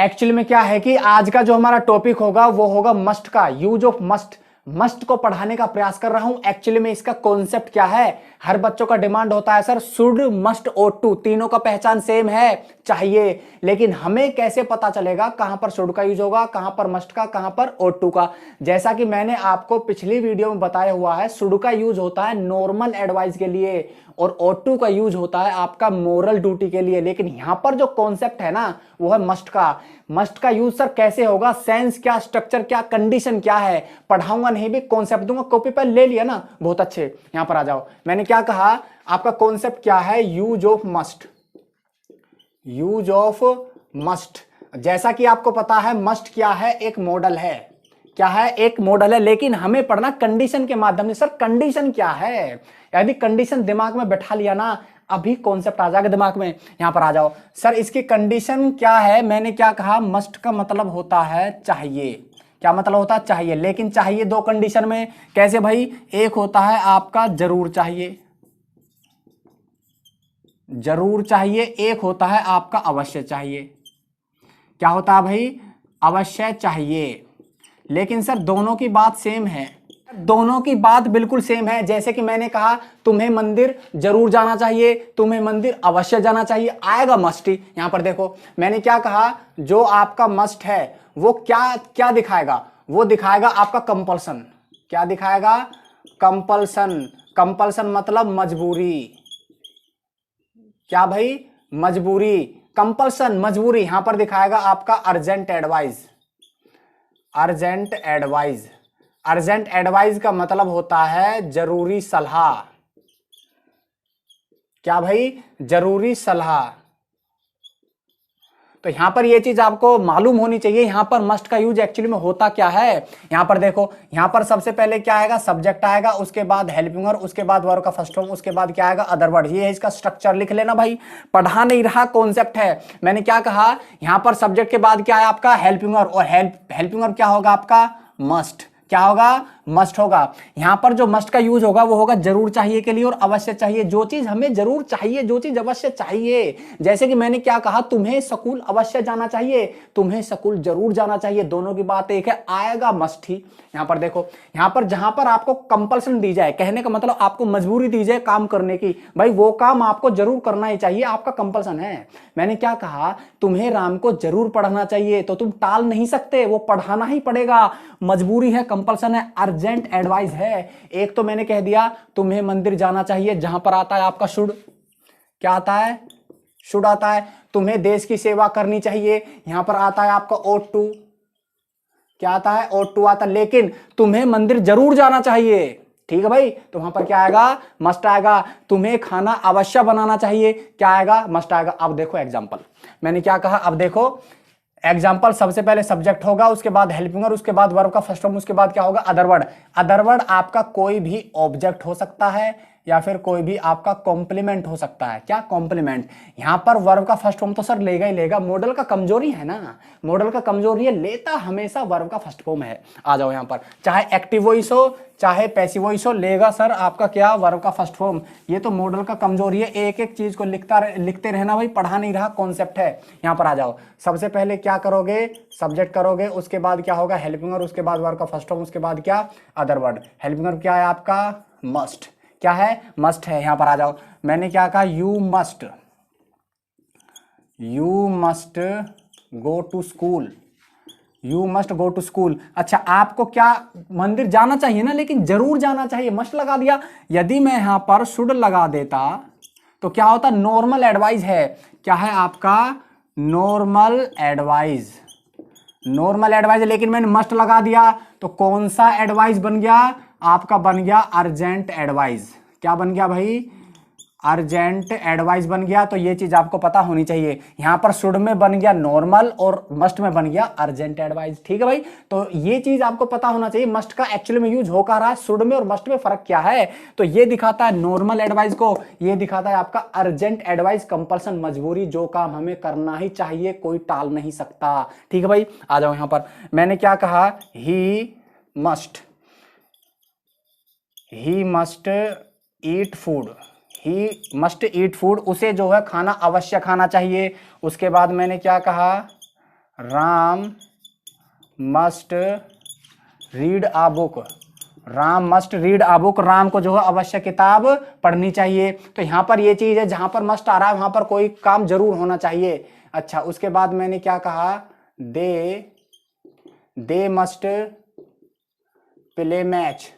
Actually में क्या है कि आज का जो हमारा टॉपिक होगा वो होगा मस्ट का यूज ऑफ मस्ट। मस्ट को पढ़ाने का प्रयास कर रहा हूं। एक्चुअली में इसका कॉन्सेप्ट क्या है, हर बच्चों का डिमांड होता है sir should must ought to, तीनों का पहचान सेम है, चाहिए, लेकिन हमें कैसे पता चलेगा कहां पर शुड का यूज होगा, कहां पर मस्ट का, कहां पर ought to का। जैसा कि मैंने आपको पिछली वीडियो में बताया हुआ है, शुड का यूज होता है नॉर्मल एडवाइस के लिए और ought to का यूज होता है आपका मोरल ड्यूटी के लिए। लेकिन यहां पर जो कॉन्सेप्ट है ना वो है मस्ट का। मस्ट का यूज सर कैसे होगा, सेंस क्या, स्ट्रक्चर क्या, कंडीशन क्या है, पढ़ाऊंगा नहीं भी कॉन्सेप्ट दूंगा। कॉपी पर ले लिया ना, बहुत अच्छे। यहां पर आ जाओ, मैंने क्या कहा, आपका कॉन्सेप्ट क्या है, use of must. Use of must, जैसा कि आपको पता है मस्ट क्या है, एक मॉडल है। क्या है, एक मॉडल है, लेकिन हमें पढ़ना कंडीशन के माध्यम से। सर कंडीशन क्या है, यदि कंडीशन दिमाग में बैठा लिया ना, अभी कॉन्सेप्ट आ जाएगा दिमाग में। यहां पर आ जाओ सर, इसकी कंडीशन क्या है। मैंने क्या कहा, मस्ट का मतलब होता है चाहिए। क्या मतलब होता है, चाहिए। लेकिन चाहिए दो कंडीशन में, कैसे भाई, एक होता है आपका जरूर चाहिए, जरूर चाहिए, एक होता है आपका अवश्य चाहिए। क्या होता है भाई, अवश्य चाहिए। लेकिन सर दोनों की बात सेम है, दोनों की बात बिल्कुल सेम है। जैसे कि मैंने कहा तुम्हें मंदिर जरूर जाना चाहिए, तुम्हें मंदिर अवश्य जाना चाहिए, आएगा मस्ट ही। यहां पर देखो मैंने क्या कहा, जो आपका मस्ट है वो क्या क्या दिखाएगा, वो दिखाएगा आपका कंपल्सन। क्या दिखाएगा, कंपल्सन। कंपल्सन मतलब मजबूरी। क्या भाई, मजबूरी, कंपल्सन, मजबूरी। यहां पर दिखाएगा आपका urgent advice. Urgent advice, urgent advice का मतलब होता है जरूरी सलाह। क्या भाई, जरूरी सलाह। तो यहां पर यह चीज आपको मालूम होनी चाहिए, यहां पर मस्ट का यूज एक्चुअली में होता क्या है। यहां पर देखो, यहां पर सबसे पहले क्या आएगा, सब्जेक्ट आएगा, उसके बाद हेल्पिंग वर्ब, उसके बाद वर्ब का फर्स्ट फॉर्म, उसके बाद क्या आएगा, अदर वर्ड। ये है इसका स्ट्रक्चर, लिख लेना भाई, पढ़ा नहीं रहा, कॉन्सेप्ट है। मैंने क्या कहा, यहां पर सब्जेक्ट के बाद क्या है आपका हेल्पिंग वर्ब, और हेल्पिंग वर्ब क्या होगा आपका, मस्ट। क्या होगा, मस्ट होगा। यहां पर जो मस्ट का यूज होगा वो होगा जरूर चाहिए के लिए और अवश्य चाहिए। जो चीज हमें जरूर चाहिए, जो चीज अवश्य चाहिए, जैसे कि मैंने क्या कहा, तुम्हें स्कूल अवश्य जाना चाहिए, तुम्हें स्कूल जरूर जाना चाहिए, दोनों की बात एक है, आएगा मस्ट ही। यहां पर देखो, यहां पर जहां पर आपको कंपल्सन दी जाए, कहने का मतलब आपको मजबूरी दी जाए काम करने की, भाई वो काम आपको जरूर करना ही चाहिए, आपका कंपल्सन है। मैंने क्या कहा, तुम्हें राम को जरूर पढ़ना चाहिए, तो तुम टाल नहीं सकते, वो पढ़ाना ही पड़ेगा, मजबूरी है, कंपल्सन है, अर्जेंट एडवाइस है। एक तो मैंने कह दिया तुम्हें मंदिर जाना चाहिए, जहां पर आता है आपका शुड। क्या आता है, शुड आता है। तुम्हें देश की सेवा करनी चाहिए, यहां पर आता है आपका ought to। क्या आता है, ought to आता है। लेकिन तुम्हें मंदिर जरूर जाना चाहिए, ठीक है भाई, तो वहां पर क्या आएगा, मस्ट आएगा। तुम्हें खाना अवश्य बनाना चाहिए, क्या आएगा, मस्ट आएगा। अब देखो एग्जाम्पल, मैंने क्या कहा, अब देखो एग्जाम्पल, सबसे पहले सब्जेक्ट होगा, उसके बाद हेल्पिंग वर्ब, उसके बाद वर्ब का फर्स्ट फॉर्म, उसके बाद क्या होगा, अदर वर्ड। अदर वर्ड आपका कोई भी ऑब्जेक्ट हो सकता है या फिर कोई भी आपका कॉम्प्लीमेंट हो सकता है। क्या, कॉम्प्लीमेंट। यहां पर वर्ब का फर्स्ट फॉर्म तो सर लेगा ही लेगा, मॉडल का कमजोरी है ना, मॉडल का कमजोरी है, लेता हमेशा वर्ब का फर्स्ट फॉर्म है। आ जाओ यहां पर, चाहे एक्टिव वॉइस हो चाहे पैसिव वॉइस हो, लेगा सर आपका क्या, वर्ब का फर्स्ट फॉर्म। ये तो मॉडल का कमजोरी है, एक एक चीज को लिखते रहना भाई, पढ़ा नहीं रहा, कॉन्सेप्ट है। यहां पर आ जाओ, सबसे पहले क्या करोगे, सब्जेक्ट करोगे, उसके बाद क्या होगा, हेल्पिंग वर्ब, उसके बाद वर्ब का फर्स्ट फॉर्म, उसके बाद क्या, अदर वर्ड। हेल्पिंग वर्ब क्या है आपका, मस्ट। क्या है, मस्ट है। यहां पर आ जाओ, मैंने क्या कहा, you must go to school, you must go to school. अच्छा, आपको क्या, मंदिर जाना चाहिए ना, लेकिन जरूर जाना चाहिए, मस्ट लगा दिया। यदि मैं यहां पर शुड लगा देता तो क्या होता, नॉर्मल एडवाइस है। क्या है आपका, नॉर्मल एडवाइस, नॉर्मल एडवाइस। लेकिन मैंने मस्ट लगा दिया तो कौन सा एडवाइस बन गया आपका, बन गया अर्जेंट एडवाइस। क्या बन गया भाई, अर्जेंट एडवाइस बन गया। तो ये चीज आपको पता होनी चाहिए, यहां पर शुड में बन गया नॉर्मल और मस्ट में बन गया अर्जेंट एडवाइस, ठीक है भाई। तो ये चीज आपको पता होना चाहिए, मस्ट का एक्चुअली में यूज हो कर रहा है, शुड में और मस्ट में फर्क क्या है। तो ये दिखाता है नॉर्मल एडवाइस को, ये दिखाता है आपका अर्जेंट एडवाइस, कंपल्सन, मजबूरी, जो काम हमें करना ही चाहिए, कोई टाल नहीं सकता, ठीक है भाई। आ जाओ यहां पर, मैंने क्या कहा, he must eat food, he must eat food, उसे जो है खाना अवश्य खाना चाहिए। उसके बाद मैंने क्या कहा, Ram must read a book, Ram must read a book, Ram को जो है अवश्य किताब पढ़नी चाहिए। तो यहाँ पर ये चीज है, जहां पर मस्ट आ रहा है वहां पर कोई काम जरूर होना चाहिए। अच्छा, उसके बाद मैंने क्या कहा, they must play match,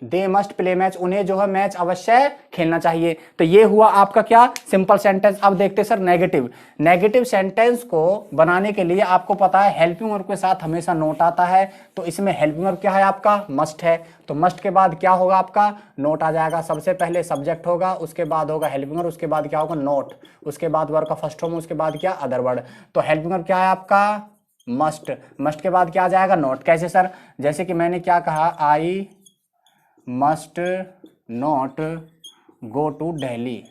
they must play match, उन्हें जो है मैच अवश्य खेलना चाहिए। तो ये हुआ आपका क्या, सिंपल सेंटेंस। अब देखते सर नेगेटिव, नेगेटिव सेंटेंस को बनाने के लिए आपको पता है हेल्पिंग वर्ब के साथ हमेशा नोट आता है। तो इसमें हेल्पिंग वर्ब क्या है आपका, मस्ट है। तो मस्ट के बाद क्या होगा आपका, नोट आ जाएगा। सबसे पहले सब्जेक्ट होगा, उसके बाद होगा हेल्पिंग वर्ब, उसके बाद क्या होगा नोट, उसके बाद वर्ब का फर्स्ट फॉर्म, उसके बाद क्या अदर वर्ड। तो हेल्पिंग वर्ब क्या है आपका, मस्ट, मस्ट के बाद क्या आ जाएगा नोट। कैसे सर, जैसे कि मैंने क्या कहा, I must not go to Delhi,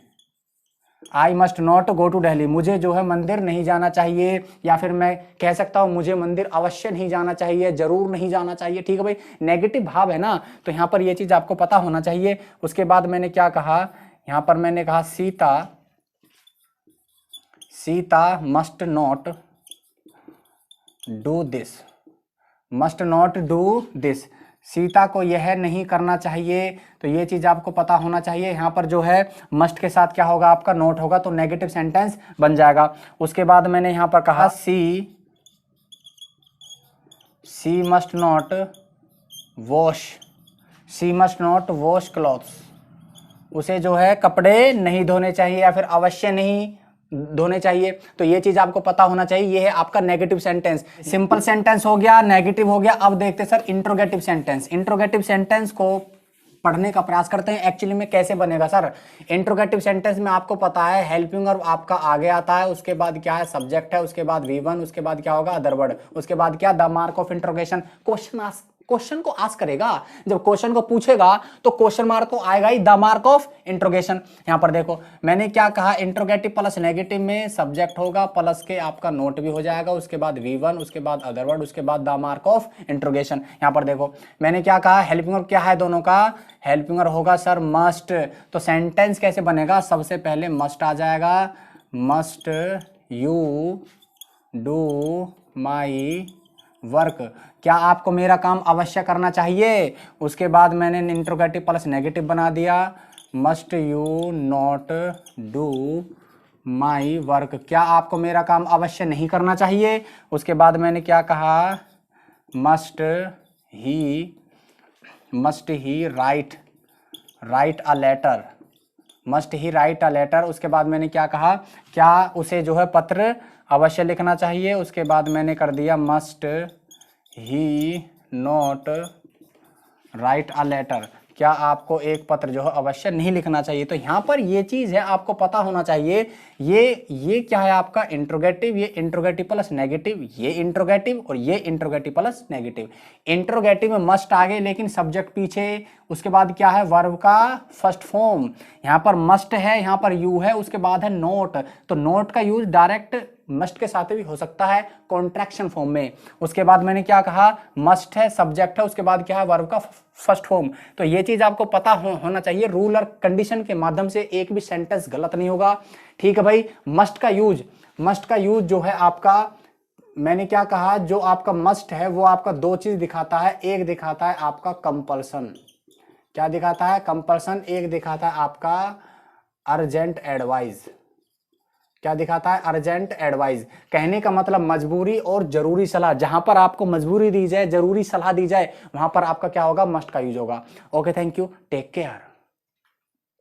I must not go to Delhi, मुझे जो है मंदिर नहीं जाना चाहिए, या फिर मैं कह सकता हूं मुझे मंदिर अवश्य नहीं जाना चाहिए, जरूर नहीं जाना चाहिए। ठीक है भाई, नेगेटिव भाव है ना, तो यहां पर ये चीज आपको पता होना चाहिए। उसके बाद मैंने क्या कहा, यहां पर मैंने कहा Sita must not do this, must not do this, Sita को यह नहीं करना चाहिए। तो ये चीज आपको पता होना चाहिए। यहाँ पर जो है मस्ट के साथ क्या होगा आपका, नोट होगा, तो नेगेटिव सेंटेंस बन जाएगा। उसके बाद मैंने यहाँ पर कहा she must not wash, she must not wash clothes, उसे जो है कपड़े नहीं धोने चाहिए या फिर अवश्य नहीं धोने चाहिए। तो ये चीज आपको पता होना चाहिए। ये है आपका नेगेटिव सेंटेंस। सिंपल सेंटेंस हो गया, नेगेटिव हो गया। अब देखते sir interrogative sentence. Interrogative sentence को पढ़ने का प्रयास करते हैं एक्चुअली में कैसे बनेगा सर। इंट्रोगेटिव सेंटेंस में आपको पता है हेल्पिंग वर्ब आपका आगे आता है, उसके बाद क्या है सब्जेक्ट है, उसके बाद V1, उसके बाद क्या होगा अदर वर्ड, उसके बाद क्या the mark of interrogation. Question को आस्क करेगा, जब क्वेश्चन को पूछेगा तो क्वेश्चन मार्क तो आएगा ही, द मार्क ऑफ इंट्रोगेशन। यहां पर देखो मैंने क्या कहा, इंट्रोगेटिव प्लस नेगेटिव में सब्जेक्ट होगा प्लस के आपका नोट भी हो जाएगा, उसके बाद V1, उसके बाद अदर वर्ड, उसके बाद द मार्क ऑफ इंट्रोगेशन। यहां पर देखो मैंने क्या कहा, हेल्पिंग वर्ब क्या है दोनों का, हेल्पिंग वर्ब होगा सर मस्ट। तो सेंटेंस कैसे बनेगा, सबसे पहले मस्ट आ जाएगा, must you do my work, क्या आपको मेरा काम अवश्य करना चाहिए। उसके बाद मैंने इंट्रोगेटिव प्लस नेगेटिव बना दिया, must you not do my work, क्या आपको मेरा काम अवश्य नहीं करना चाहिए। उसके बाद मैंने क्या कहा, must he write a letter, must he write a letter. उसके बाद मैंने क्या कहा, क्या उसे जो है पत्र अवश्य लिखना चाहिए। उसके बाद मैंने कर दिया must he not write a letter, क्या आपको एक पत्र जो है अवश्य नहीं लिखना चाहिए। तो यहाँ पर ये चीज है आपको पता होना चाहिए। ये क्या है आपका इंट्रोगेटिव, ये इंट्रोगेटिव प्लस नेगेटिव, ये इंट्रोगेटिव और ये इंट्रोगेटिव प्लस नेगेटिव। इंट्रोगेटिव में मस्ट आगे लेकिन सब्जेक्ट पीछे, उसके बाद क्या है वर्ब का फर्स्ट फॉर्म। यहाँ पर मस्ट है, यहाँ पर यू है, उसके बाद है नोट। तो नोट का यूज डायरेक्ट मस्ट के साथ भी हो सकता है कॉन्ट्रैक्शन फॉर्म में। उसके बाद मैंने क्या कहा, मस्ट है, सब्जेक्ट है, उसके बाद क्या है वर्ब का फर्स्ट फॉर्म। तो ये चीज आपको पता होना चाहिए। रूल और कंडीशन के माध्यम से एक भी सेंटेंस गलत नहीं होगा। ठीक है भाई, मस्ट का यूज जो है आपका, मैंने क्या कहा, जो आपका मस्ट है वो आपका दो चीज दिखाता है। एक दिखाता है आपका कंपल्सन, क्या दिखाता है कंपल्सन, एक दिखाता है आपका अर्जेंट एडवाइस। क्या दिखाता है, अर्जेंट एडवाइस। कहने का मतलब मजबूरी और जरूरी सलाह, जहां पर आपको मजबूरी दी जाए, जरूरी सलाह दी जाए, वहां पर आपका क्या होगा, मस्ट का यूज होगा। Okay, thank you, take care.